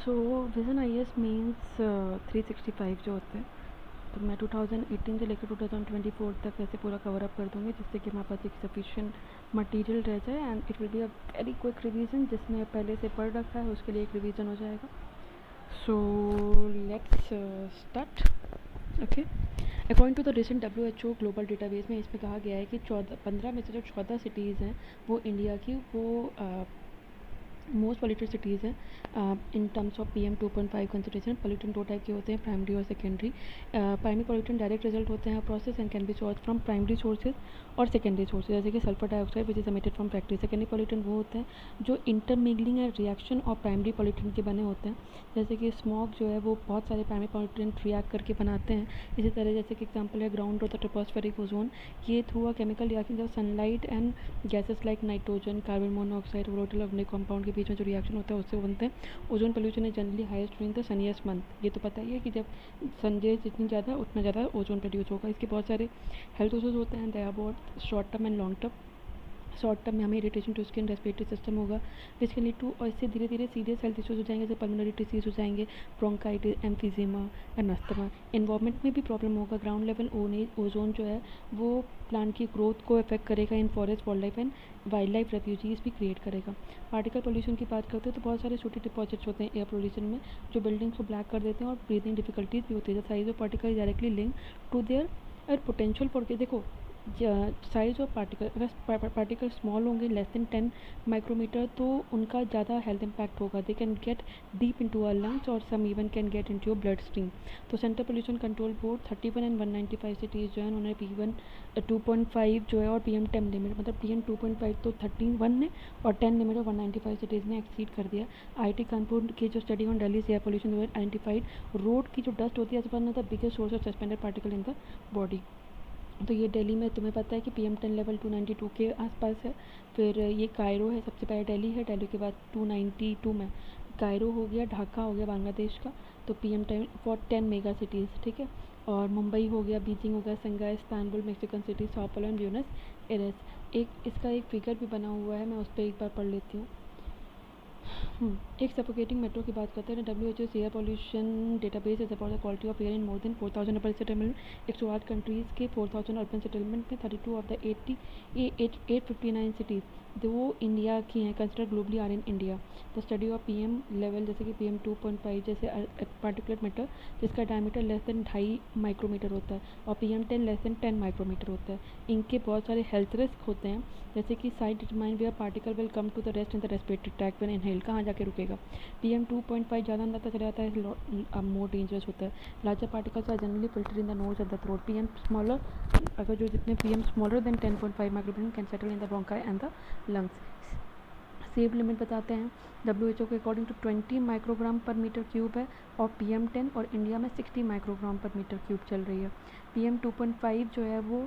So vision I S means 365 जो होते हैं, तो मैं 2018 से लेकर 2024 तक ऐसे पूरा कवर अप कर दूँगी, जिससे कि हमारे पास एक सफिशिएंट मटेरियल रह जाए and it will be a very quick revision. जिसने पहले से पढ़ रखा है उसके लिए एक रिवीजन हो जाएगा। So let's start. Okay, according to the recent WHO global database में इसमें कहा गया है कि 15 में से जो 14 सिटीज़ हैं वो इंडिया की वो मोस्ट पॉल्यूटेड सिटीज़ हैं in terms of PM2.5 consideration. Pollutant दो टाइप के होते हैं, प्राइमरी और secondary. Primary pollutant direct result होते हैं process and can be source from primary sources और सेकेंडरी सोर्सेज, जैसे कि sulphur dioxide which is emitted from factory. Secondary pollutant वो होते हैं जो इंटरमिगलिंग एंड रिएक्शन और प्राइमरी पॉल्यूटेंट के बने होते हैं, जैसे कि स्मॉग जो है वो बहुत सारे प्राइमरी पॉल्यूटेंट रिएक्ट करके बनाते हैं। इसी तरह जैसे कि एग्जाम्पल है ग्राउंड और द ट्रोपोस्फेरिक ओजोन, ये थ्रू अ केमिकल रिएक्शन जब sunlight and gases like nitrogen, carbon monoxide, volatile organic compound के बीच में जो रिएक्शन होता है उससे बनते हैं। Ozone pollution is generally highest during the sunniest month. ये तो पता ही है कि जब सन जितनी ज़्यादा उतना ज़्यादा ओजोन प्रोड्यूस होगा। इसके बहुत सारे हेल्थ इशूज़ होते हैं, they are both short term and long term. Short term में हमें irritation to skin, respiratory system होगा विच कैन लीड टू, और इससे धीरे धीरे सीरियस हेल्थ इशूज़ हो जाएंगे, जैसे पल्मोनरी डिसीज हो जाएंगे, ब्रोंकाइटिस, एम्फीजीमा एंड अस्थमा। एनवायरनमेंट में भी प्रॉब्लम होगा। ग्राउंड लेवल ओजोन जो है वो प्लांट की ग्रोथ को इफेक्ट करेगा इन forest, wild life and wild life refugees भी क्रिएट करेगा। पार्टिकल पोल्यूशन की बात करते हैं तो बहुत सारे छोटे डिपॉजिट्स होते हैं एयर पोल्यूशन में जो बिल्डिंग्स को ब्लैक कर देते हैं और ब्रीदिंग डिफिकल्टीज भी होती है। The size of particle directly link to their potential for के, देखो साइज ऑफ पार्टिकल, अगर पार्टिकल स्मॉल होंगे लेस देन 10 माइक्रोमीटर तो उनका ज़्यादा हेल्थ इम्पैक्ट होगा। They can get deep into our lungs और some even can get into your blood stream. तो central pollution control board 31 and 195 cities जो है उन्होंने PM 2.5 जो है और PM10 लिमिट, मतलब PM2.5 तो 31 ने और 10 लिमिट और 195 सिटीज़ ने एक्सीड कर दिया। IIT कानपुर की जो study on Delhi air pollution identified road की जो डस्ट होती है as one of the biggest source of suspended particle in the body. तो ये दिल्ली में तुम्हें पता है कि PM10 लेवल 292 के आसपास है। फिर ये कायरो है, सबसे पहले दिल्ली है, दिल्ली के बाद 292 में कायरो हो गया, ढाका हो गया बांग्लादेश का, तो PM10 फॉर 10 मेगा सिटीज़, ठीक है। और मुंबई हो गया, बीजिंग हो गया, Shanghai, Istanbul, Mexican city, sao paulo and Buenos Aires. एक इसका एक फिगर भी बना हुआ है, मैं उस पर एक बार पढ़ लेती हूँ। एक सफोकेटिंग मेट्रो की बात करते हैं। WHO air pollution database is about the quality of air in more than 4000 urban settlement. 108 countries के 4000 अर्बन सेटलमेंट में 32 ऑफ द 859 सिटीज़ जो इंडिया की हैं consider globally are in India. The study of PM level, जैसे कि PM2.5 जैसे particular matter जिसका diameter less than 2.5 micrometre होता है और PM10 लेस देन 10 माइक्रोमीटर होता है। इनके बहुत सारे हेल्थ रिस्क होते हैं, जैसे कि site determine where particle will come to the rest in the respiratory tract when inhale, कहाँ जाके रुकेगा। PM2.5 ज़्यादा अंदर तक चला जाता है मोर डेंजरस होता है। Larger particles are generally filter in the nose and the throat. PM smaller, अगर जो जितने PM smaller than 10.5 micrometre can settle in the bronchi and the lungs. Safe limit बताते हैं WHO के according to 20 microgram per metre cube है और PM10 और India में 60 माइक्रोग्राम पर मीटर क्यूब चल रही है। PM2.5 जो है वो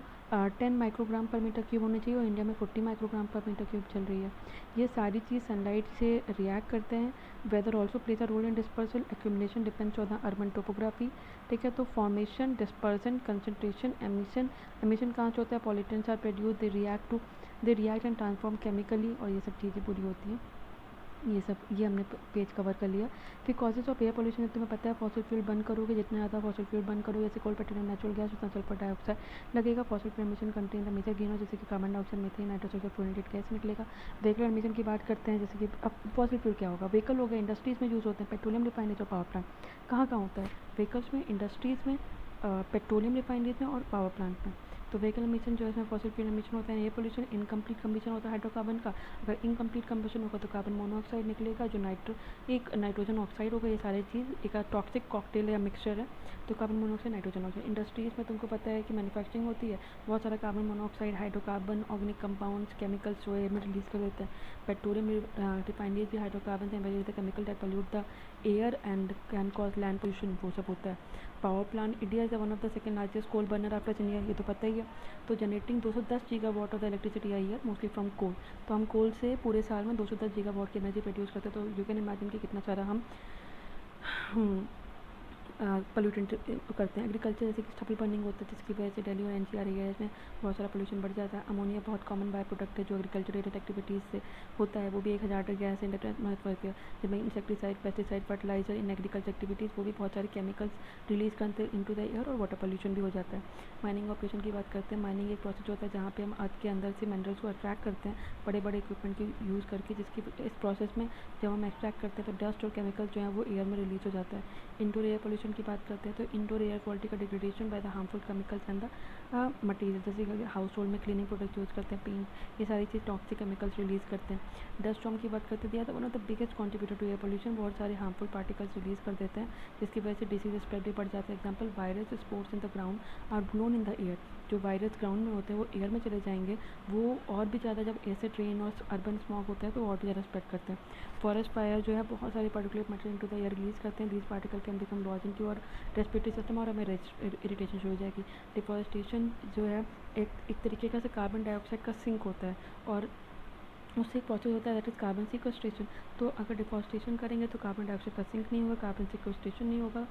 10 माइक्रोग्राम पर मीटर क्यूब होनी चाहिए और इंडिया में 40 माइक्रोग्राम पर मीटर क्यूब चल रही है। ये सारी चीज़ सनलाइट से रिएक्ट करते हैं। Weather also plays a role in dispersal, accumulation depends on the urban topography, ठीक है। तो formation, dispersion, concentration, emission. Emission कहाँ से होता है, pollutants are produce, they react and transform chemically, और ये सब चीज़ें पूरी होती हैं। ये हमने पेज कवर कर लिया। फिर कॉजेज ऑफ एयर पोल्यूशन है, तुम्हें पता है फॉसिल फ्यूल बंद करोगे, जितना ज़्यादा फॉसिल फ्यूल बंद करोगे जैसे कोल, पेट्रोलियम, नेचुरल गैस, उतना सल्फर डाइऑक्साइड लगेगा। Fossil fuel emission contain the major greenhouse, जैसे कि carbon dioxide, methane, nitrogen, fluorinated gas निकलेगा। व्हीकल एमिशन की बात करते हैं, जैसे कि अब फॉसिल फ्यूल क्या होगा, व्हीकल हो गए, इंडस्ट्रीज़ में यूज़ होते हैं, पेट्रोलियम रिफाइनरीज और पावर प्लांट। कहाँ कहाँ होता है, व्हीकल्स में, इंडस्ट्रीज़ में, पेट्रोलियम रिफाइनरीज में और पावर प्लांट में। तो व्हीकल एमिशन जो है इसमें फॉसिल फ्यूल एमिशन होता है। एयर पोल्यूशन इनकम्प्लीट कम्बिशन होता है हाइड्रोकार्बन का, अगर इनकम्प्लीट कम्बिशन होगा तो कार्बन मोनोऑक्साइड निकलेगा, जो एक नाइट्रोजन ऑक्साइड होगा। ये सारी चीज़ एक टॉक्सिक कॉकटेल या मिक्सचर है। तो carbon monoxide, nitrogen oxide. Industries में तुमको पता है कि मैन्युफैक्चरिंग होती है, बहुत सारा carbon monoxide, hydrocarbon, organic compounds, chemicals जो एयर में रिलीज कर देते हैं। पेट्रोलियम रिफाइनरीज भी hydrocarbon and very chemical that pollute the air and can cause land pollution, वो सब होता है। Power plant, India is one of the second largest coal burner after India, ये तो पता ही है। तो generating 210 gigawatt of the electricity I है मोस्टली फ्रॉम कोल। तो हम कोल से पूरे साल में 210 गीगावाट की एनर्जी प्रोड्यूस करते हैं। तो यू कैन इमेजिन कि कितना सारा हम पोल्यूटेंट करते हैं। एग्रीकल्चर जैसे कि स्टबल बर्निंग होता है जिसकी वजह से दिल्ली और एनसीआर एरियाज में बहुत सारा पोल्यूशन बढ़ जाता है। अमोनिया बहुत कॉमन बाय प्रोडक्ट है जो एग्रीकल्चर रिलेटेड एक्टिविटीज़ से होता है, वो भी एक हज़ार गैस एटमॉस्फेयर जिसमें insecticide, pesticide, fertiliser in agriculture activities, वो भी बहुत सारे केमिकल्स रिलीज़ करते हैं इनटू द एयर और वाटर पोल्यूशन भी हो जाता है। माइनिंग ऑपरेशन की बात करते हैं। माइनिंग एक प्रोसेस होता है जहाँ पे हम अर्थ के अंदर से मिनरल्स को अट्रैक्ट करते हैं बड़े बड़े इक्विपमेंट की यूज़ करके, जिसकी इस प्रोसेस में जब हम एक्सट्रैक्ट करते हैं तो डस्ट और केमिकल्स जो है वो एयर में रिलीज हो जाता है। इंडोर एयर पोल्यूशन की बात करते हैं तो इंडोर एयर क्वालिटी का degradation by the harmful chemicals and the material, जैसे कि हाउस होल्ड में क्लीनिंग प्रोडक्ट यूज़ करते हैं, पेंट, ये सारी चीज़ टॉक्सिक केमिकल्स रिलीज़ करते हैं। डस्ट स्टॉर्म की बात करते हैं तो one of the biggest contributor to air pollution, बहुत सारे हार्मफुल पार्टिकल्स रिलीज़ कर देते हैं जिसकी वजह से डिसीज स्प्रेड भी बढ़ जाता है। Example, virus spores in the ground are blown in the air, जो वायरस ग्राउंड में होते हैं वो एयर में चले जाएंगे, वो और भी ज़्यादा जब एसिड रेन और अर्बन स्मॉग होता है तो और भी ज़्यादा स्प्रेड करते हैं। फॉरेस्ट फायर जो है बहुत सारे particulate material into the air release करते हैं। These particle can become lodge into our respiratory system और हमें इरिटेशन शुरू हो जाएगी। डिफॉरेस्टेशन जो है एक तरीके का से कार्बन डाइऑक्साइड का सिंक होता है और उससे एक प्रोसेस होता है दैट इज़ कार्बन सिक्वेस्ट्रेशन। तो अगर डिफॉरेस्टेशन करेंगे तो कार्बन डाइऑक्साइड का सिंक नहीं होगा, कार्बन सिक्वेस्ट्रेशन नहीं होगा।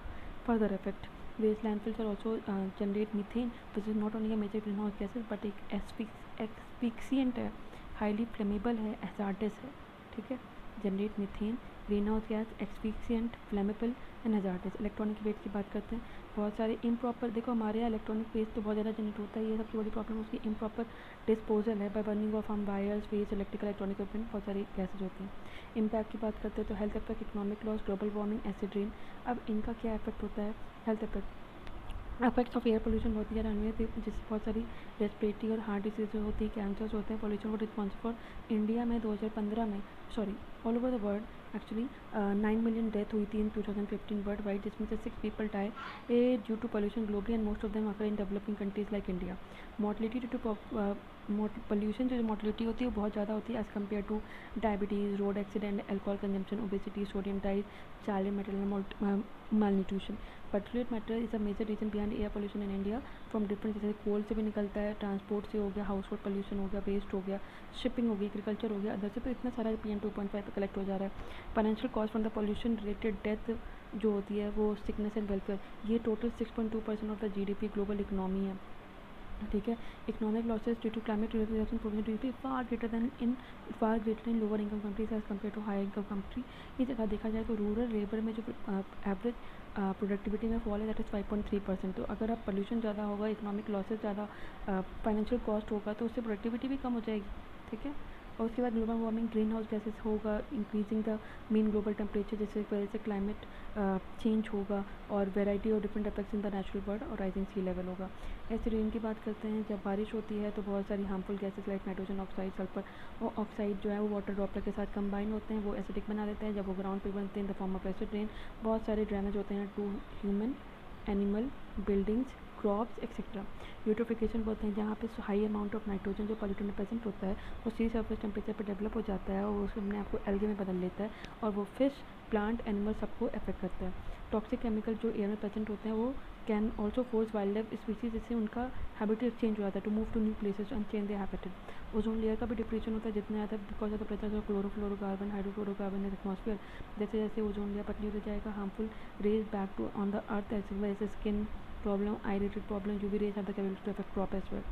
Further effect, waste landfills are also generate methane which is not only a major greenhouse gases but एक एक्सपीक्सियंट है, हाईली फ्लेमेबल है, हैजार्डस है, ठीक है। Generate methane, green house gas, asphyxiant, flammable and hazardous. Electronic waste की बात करते हैं, बहुत सारे इम्प्रॉपर, देखो हमारे यहाँ इलेक्ट्रॉनिक वेस्ट तो बहुत ज़्यादा जनरेट होता है, ये सबसे बड़ी प्रॉब्लम उसकी इम्प्रॉपर डिस्पोजल है। बाय बर्निंग ऑफ हम wires, waste, electrical electronic equipment, बहुत सारी गैसेज होती हैं। इम्पैक्ट की बात करते हैं तो health effect, economic loss, global warming, acid rain. अब इनका क्या इफेक्ट होता है? Health effect, effects of air pollution बहुत ही ज़्यादा अनवे थे, जिससे बहुत सारी रेस्पिरेटरी और हार्ट डिसीज होती है, कैंसर्स होते हैं। पोल्यूशन को रिस्पॉन्सिबल फॉर इंडिया में 2015 में, sorry all over the world actually 9 million death हुई थी इन 2015 वर्ल्ड वाइड, जिसमें से 6 people die due to pollution globally and most of them occur in developing countries like India. Mortality due to pollution, जो mortality होती है वो बहुत ज़्यादा होती है as compare to diabetes, road accident, alcohol consumption, obesity, sodium diet, child metal malnutrition. Particulate matter is a major reason behind air pollution in India from different, जैसे कोल से भी निकलता है, ट्रांसपोर्ट से हो गया, हाउस होल्ड पोल्यूशन हो गया, वेस्ट हो गया, शिपिंग हो गई, एग्रीकल्चर हो गया, अदर से तो इतना सारा PM2.5 पे कलेक्ट हो जा रहा है। Financial cost from the pollution related death जो होती है वो सिकनेस एंड वेलफेयर, ये total 6.2% of the GDP global economy है, ठीक है। Economic losses due to climate related probability far greater in lower income countries as compare to high income country. इस जगह देखा जाए तो रूरल लेबर में जो एवरेज प्रोडक्टिविटी में फॉल है दैट इज़ 5.3%। तो अगर अब पोल्यूशन ज़्यादा होगा, इकोनॉमिक लॉसेज ज़्यादा, फाइनेंशियल कॉस्ट होगा तो उससे प्रोडक्टिविटी भी कम हो जाएगी, ठीक है। और उसके बाद global warming, green house gases होगा, increasing the mean global temperature, जिससे वजह से क्लाइमेट चेंज होगा और वेराइटी और different effects in the natural world और राइजिंग सी लेवल होगा। ऐसे रेन की बात करते हैं, जब बारिश होती है तो बहुत सारी harmful gases like nitrogen oxide, sulphur और ऑक्साइड जो है वो वाटर ड्रॉपलेट के साथ कंबाइन होते हैं, वो एसिडिक बना देते हैं। जब वो ग्राउंड पे बनते हैं in the form of acid rain, बहुत सारे ड्रेनेज होते हैं to human, animal, buildings, crops etcetera. Eutrophication बोलते हैं जहाँ पे हाई अमाउंट ऑफ नाइट्रोजन जो पॉल्यूटेंट में प्रेजेंट होता है वो सी सरफेस टेम्परेचर पर डेवलप हो जाता है और उसको अपने आपको एल्गे में बदल लेता है और वो फिश, प्लांट, एनिमल सबको अफेक्ट करता है। टॉक्सिक केमिकल जो एयर में प्रेजेंट होते हैं वो can also force wildlife species, जिससे उनका हैबिटेट चेंज हो जाता है to move to new places and change their habitat. Ozone layer का भी डिप्रेशन होता है जितना ज़्यादा because of the presence of chlorofluorocarbon, hydrofluorocarbon in atmosphere. जैसे जैसे ओजोन लेयर पतली हो जाएगा, harmful rays back to on the earth as well as skin problem, eye related problem, UV rays have the capability to affect crop as well.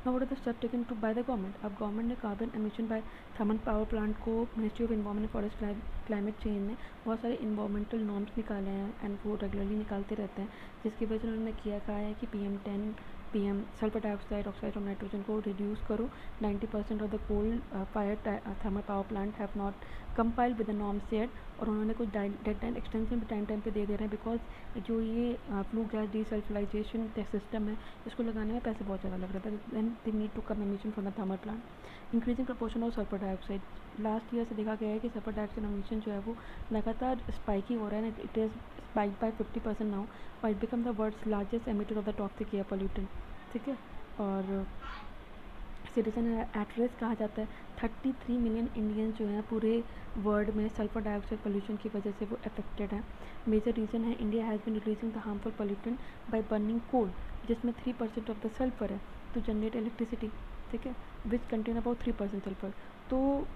Now what are the steps taken to by the government? अब government ने carbon emission by thermal power plant को ministry of environment and forest climate change ने बहुत सारे environmental norms निकाले हैं and वो regularly निकालते रहते हैं, जिसकी वजह से उन्होंने किया कहा है कि PM10, PM sulphur dioxide, oxide और नाइट्रोजन को रिड्यूस करो। 90% of the coal fire thermal power plant have not compiled with the norm set, और उन्होंने कुछ डेडलाइन एक्सटेंशन भी टाइम पे दे रहे हैं बिकॉज जो ये फ्लू गैस डीसल्फराइजेशन सिस्टम है इसको लगाने में पैसे बहुत ज़्यादा लग रहा था, देन दे नीड टू कम emission from the thermal plant. Increasing proportion of sulphur dioxide, last year से देखा गया है कि सल्फर डाइऑक्साइड एमिशन जो है वो लगातार स्पाइक ही हो रहा है, it is spike by 50% now और it become the world's largest emitter of the toxic air pollutant, ठीक है। और सिटीजन एट रिस्क कहा जाता है। 33 मिलियन इंडियंस जो हैं पूरे वर्ल्ड में सल्फर डाइऑक्साइड पोल्यूशन की वजह से वो अफेक्टेड हैं। मेजर रीज़न है India has been releasing the harmful pollutant by burning coal, जिसमें 3% ऑफ द सल्फर है टू जनरेट इलेक्ट्रिसिटी, ठीक है, विच कंटेन अबाउट 3% सल्फर। तो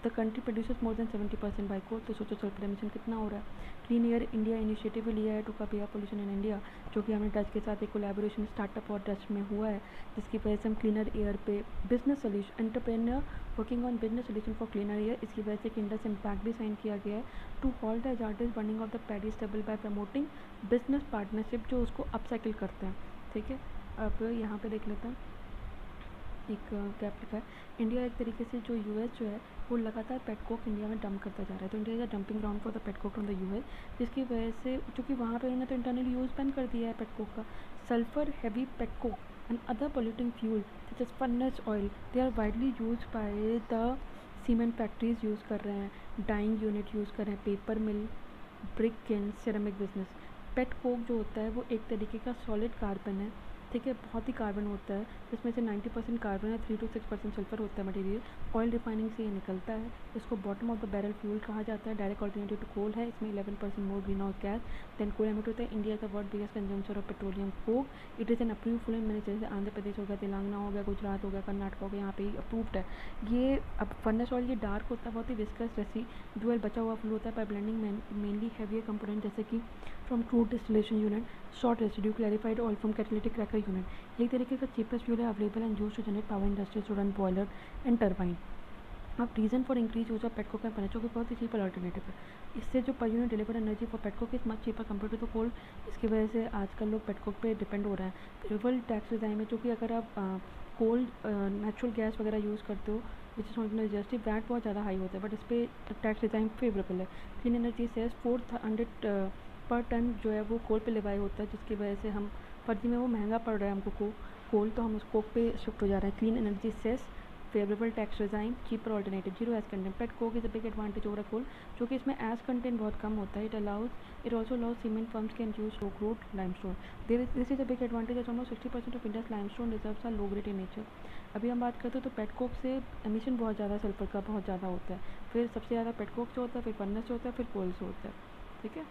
the country produces more than 70% by coal, तो सोचो सल्फर एमिशन कितना हो रहा है। क्लीन एयर इंडिया इनिशिएटिव भी लिया है to curb air pollution in India, जो कि हमने डच के साथ एक कोलैबोरेशन स्टार्टअप और डच में हुआ है, जिसकी वजह से हम क्लीनर एयर पे business solution entrepreneur working on business solution for cleaner air, इसकी वजह से एक इंडस इम्पैक्ट भी साइन किया गया है to halt the hazardous burning of the paddy stubble by promoting business partnership जो उसको अपसाइकिल करते हैं। ठीक है, अब यहाँ पे देख लेते हैं एक गैप लिखा है। इंडिया एक तरीके से जो यूएस जो है वो लगातार पेटकोक इंडिया में डंप करता जा रहा है, तो India is a dumping ground for the petcoke from the US, जिसकी वजह से चूँकि वहाँ पे उन्होंने तो इंटरनल यूज़ बैन कर दिया है पेटकोक का। Sulphur heavy petcoke and other polluting fuel such as furnace oil they are widely use by the cement factories use कर रहे हैं, डाइंग यूनिट यूज़ कर रहे हैं, paper mill, brick kiln, ceramic business. Petcoke जो होता है वो एक तरीके का सॉलिड कार्बन है, ठीक है, बहुत ही कार्बन होता है, जिसमें से 90% कार्बन है, 3 to 6% सल्फर होता है मटेरियल। ऑयल रिफाइनिंग से ये निकलता है, इसको bottom of the barrel fuel कहा जाता है, डायरेक्ट ऑल्टरनेटिव टू कोल है, इसमें 11% more green house gas than coal emit होता है। India is the world biggest consumer of petroleum coke. It is an approve fuel in many, जैसे आंध्र प्रदेश हो गया, तेलंगाना हो गया, गुजरात हो गया, कर्नाटक हो गया, यहाँ पे अप्रूव्ड है ये। अब फर्नेस ऑयल ये डार्क होता है, बहुत ही विस्कस रेसिडुअल बचा हुआ फ्लू होता है by blending mainly heavier component जैसे कि from crude distillation unit, short residue, clarified oil from catalytic cracker unit. एक तरीके का चीपेस्ट फ्यूल है available and use to generate power industries to run boiler and turbine. अब reason for increase use of petcoke and furnace, जो कि बहुत ही cheaper alternative है, इससे जो per unit deliver energy for petcoke is much cheaper compare to the coal. इसकी वजह से आजकल लोग पेटकोक पे डिपेंड हो रहे हैं। फेवरेबल टैक्स डिज़ाइन में, चूँकि अगर आप कोल नेचुरल गैस वगैरह यूज़ करते हो which is not registry, VAT बहुत ज़्यादा हाई होता है, बट इस पर टैक्स डिज़ाइन फेवरेबल है। Clean energy cess 400 per ton जो है वो कोल पे लिवाई होता है, जिसकी वजह से हम फर्जी में वो महंगा पड़ रहा है हमको कोल, तो हम उस कोक पे शिफ्ट हो जा रहे हैं। Clean energy cess favourable tax design, cheaper alternative, zero ash content. Pet coke is a big advantage over coal, जो कि इसमें एस कंटेंट बहुत कम होता है। It also allows cement firms can use low grade limestone. This is a big advantage as almost 60% of India's limestone reserves are low grade in nature. अभी हम बात करते हैं तो पेट कोक से एमिशन बहुत ज़्यादा सल्फर का बहुत ज़्यादा होता है, फिर सबसे ज़्यादा पेट कोक से होता है, फिर फर्नेस से होता है, फिर कोल से होता है। ठीक है,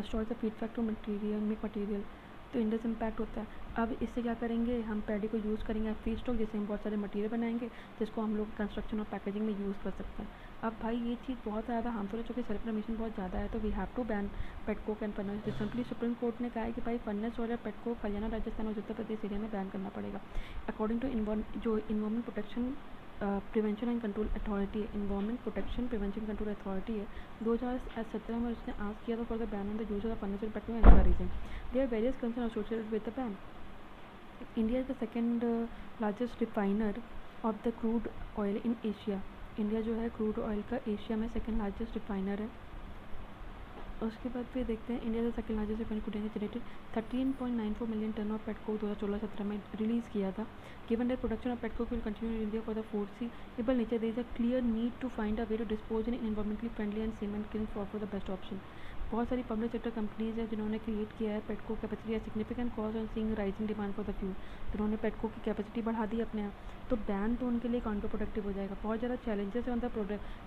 store the feed factor material मिक मटीरियल, तो इंडस इम्पैक्ट होता है। अब इससे क्या करेंगे, हम पैडी को यूज़ करेंगे फीड स्टॉक, जिससे हम बहुत सारे मटीरियल बनाएंगे जिसको हम लोग कंस्ट्रक्शन और पैकेजिंग में यूज़ कर सकते हैं। अब भाई ये चीज़ बहुत ज़्यादा हार्मफुल है, चूँकि सल्फर एमिशन बहुत ज़्यादा है, तो we have to ban petcoke and furnace. Recently supreme court ने कहा है कि भाई फर्नेस और पेट कोक हरियाणा, राजस्थान और उत्तर प्रदेश एरिया में बैन करना पड़ेगा। अकॉर्डिंग टू जो environment protection prevention and control authority है, environment protection prevention control authority है, 2017 में उसने आस्क किया था for the ban on the use of furnace and petrol and reason there are various concern associated with the ban. India is the second largest refiner of the crude oil in Asia. India जो है crude oil का Asia में second largest refiner है। उसके बाद फिर देखते हैं, इंडिया का second largest refinery produce generated 13.94 million tonne of petcoke 2016-17 में रिलीज़ किया था। Given that production of petcoke will continue in India for the foreseeable nature, there is a clear need to find a way to dispose in environmentally friendly and cement kiln for the best option. बहुत सारी public sector companies हैं जिन्होंने create किया है petcoke capacity eight significant cost on seeing rising demand for the fuel, जिन्होंने petcoke की capacity बढ़ा दी अपने आप, तो बैन तो उनके लिए काउंटर प्रोडक्टिव हो जाएगा। बहुत ज़्यादा challenges on the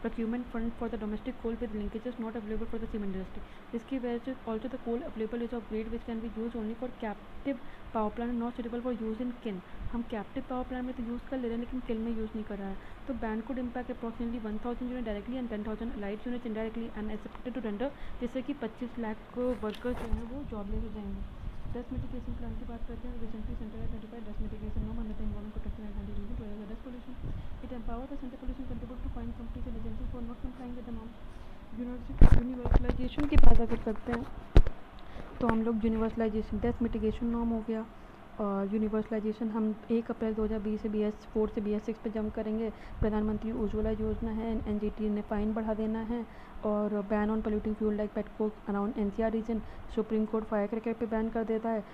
procurement fund for the domestic coal with linkages not available for the cement industry, जिसकी वजह से also the coal available is of grade which can be use only for captive power plant, not suitable for use in kiln. हम captive power plant में तो use कर ले रहे हैं, लेकिन किल में यूज़ नहीं कर रहा है, तो ban code impact approximately 1000 unit directly and 10,000 allied units indirectly and expected to render, जिससे कि 25 लाख वर्कर्स जो हैं वो जॉबलेस हो जाएंगे। डस्ट मिटिगेशन प्लान की बात करते हैं, recently centre identified dust mitigation norm under the environment protection and anti region to area dust pollution. It empower the centre pollution contribute to fine companies and agencies for not complying with the norms. Universalisation की बात अगर करते हैं तो हम लोग universalization dust mitigation norm हो गया, और यूनिवर्सलाइजेशन हम 1 अप्रैल 2020 से BS4 से BS6 पे जंप करेंगे। प्रधानमंत्री उज्ज्वला योजना है, NGT ने फ़ाइन बढ़ा देना है, और ban on polluting fuel like petcoke around NCR region. Supreme court fire cracker पे बैन कर देता है।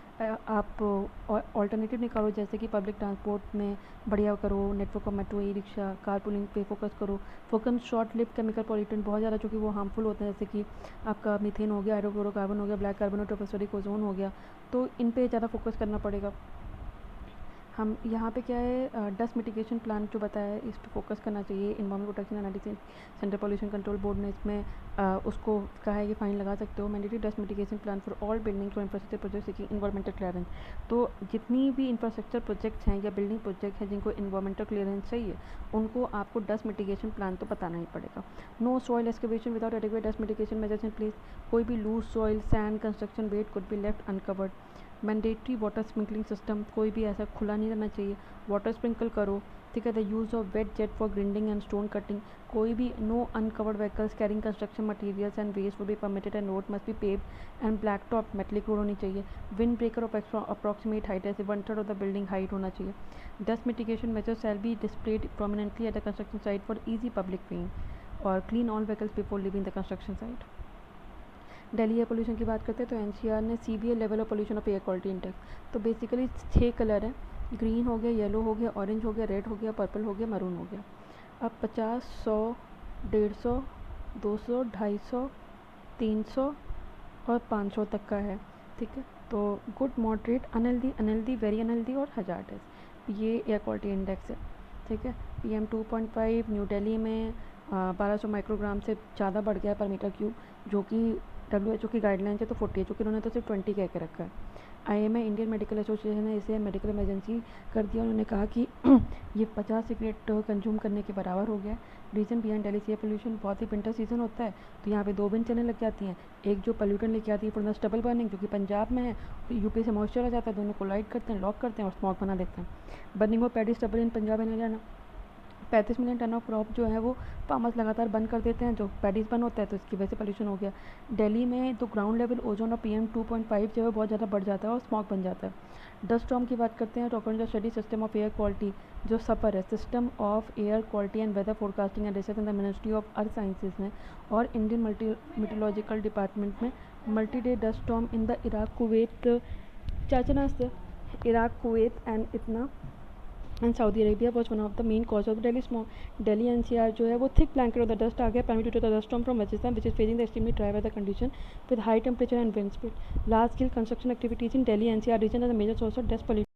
आप ऑल्टरनेटिव निकालो, जैसे कि पब्लिक ट्रांसपोर्ट में बढ़िया करो, network of metro, e rickshaw, car pulling पे फोकस करो। Focus short live chemical pollutant बहुत ज़्यादा, चूँकि वो हार्मफुल होते हैं, जैसे कि आपका मीथेन हो गया, हाइड्रोक्लोरोकार्बन हो गया, ब्लैक कार्बन और ट्रोपोस्फेरिक ओजोन हो गया, तो इन पे ज़्यादा फोकस करना पड़ेगा। हम यहाँ पे क्या है डस्ट मिटिगेशन प्लान जो बताया है इस पे फोकस करना चाहिए। Environment protection and central pollution control board ने इसमें उसको कहा है कि फ़ाइन लगा सकते हो। Mandatory dust mitigation plan for all buildings और infrastructure project seeking environmental clearance. तो जितनी भी इंफ्रास्ट्रक्चर प्रोजेक्ट्स हैं या बिल्डिंग प्रोजेक्ट हैं जिनको इन्वायरमेंटल क्लियरेंस चाहिए उनको आपको डस्ट मिटिगेशन प्लान तो बताना ही पड़ेगा। No soil excavation without adequate dust mitigation measures in place. कोई भी loose soil sand construction waste could be left uncovered. Mandatory water sprinkling system, कोई भी ऐसा खुला नहीं रहना चाहिए, वाटर स्प्रिंकल करो। ठीक है, the use of wet jet for grinding and stone cutting. कोई भी no uncovered vehicles carrying construction materials and waste will be permitted and road must be paved and black top metallic road होनी चाहिए। Wind breaker of approximate height ऐसे 1/3 of the building height होना चाहिए। Dust mitigation measures shall be displayed prominently at the construction site for easy public viewing और clean all vehicles before leaving the construction site. Delhi air pollution की बात करते हैं तो NCR ने CVA level of pollution of air quality index. तो basically 6 colour हैं, green हो गया, येलो हो गया, ऑरेंज हो गया, रेड हो गया, पर्पल हो गया, मरून हो गया। अब 50, 100, 150, 200, 250, 300 और 500 तक का है। ठीक है, तो good, moderate, unhealthy, unhealthy, very unhealthy और हजार्डस, ये एयर क्वालिटी इंडेक्स है। ठीक है, PM 2.5 न्यू दिल्ली में 1200 माइक्रोग्राम से ज़्यादा बढ़ गया है पर मीटर क्यूब, जो कि WHO की गाइडलाइंस है तो 40 है, चूँकि उन्होंने तो सिर्फ 20 कह के रखा है। IMA इंडियन मेडिकल एसोसिएशन ने इसे मेडिकल इमरजेंसी कर दिया। उन्होंने कहा कि ये 50 सिगरेट कंज्यूम करने के बराबर हो गया है। Reason behind Delhi air pollution, बहुत ही विंटर सीजन होता है तो यहाँ पे 2 विंड चलने लग जाती हैं। एक जो पोल्यूटेंट लेके आती है फॉर द स्टबल बर्निंग, जो कि पंजाब में है, यूपी से मॉइस्चर आ जाता है, दोनों को लाइट करते हैं, लॉक करते हैं और स्मॉग बना देते हैं। Burning of paddy stubble in Punjab and Haryana. 35 million tonne of crop जो है वो फार्मर्स लगातार बंद कर देते हैं, जो पैडीज बंद होता है तो इसकी वजह से पोल्यूशन हो गया। दिल्ली में तो ग्राउंड लेवल ओजोन और PM 2.5 जो है बहुत ज़्यादा बढ़ जाता है और स्मॉग बन जाता है। डस्ट स्टॉर्म की बात करते हैं तो according to study system of air quality जो सफ़र है, system of air quality and weather forecasting and research in the ministry of earth sciences में और इंडियन मेट्रोलॉजिकल डिपार्टमेंट में multi day dust storm in the Iraq Kuwait चाचना से Iraq Kuwait and इतना and Saudi Arabia was one of the main cause of Delhi smog. Delhi NCR जो है वो thick blanket of the dust आ गया primary to the dust storm from Rajasthan which is facing the extremely dry weather condition with high temperature and wind speed. Large scale construction activities in Delhi NCR region are the major source of dust pollution.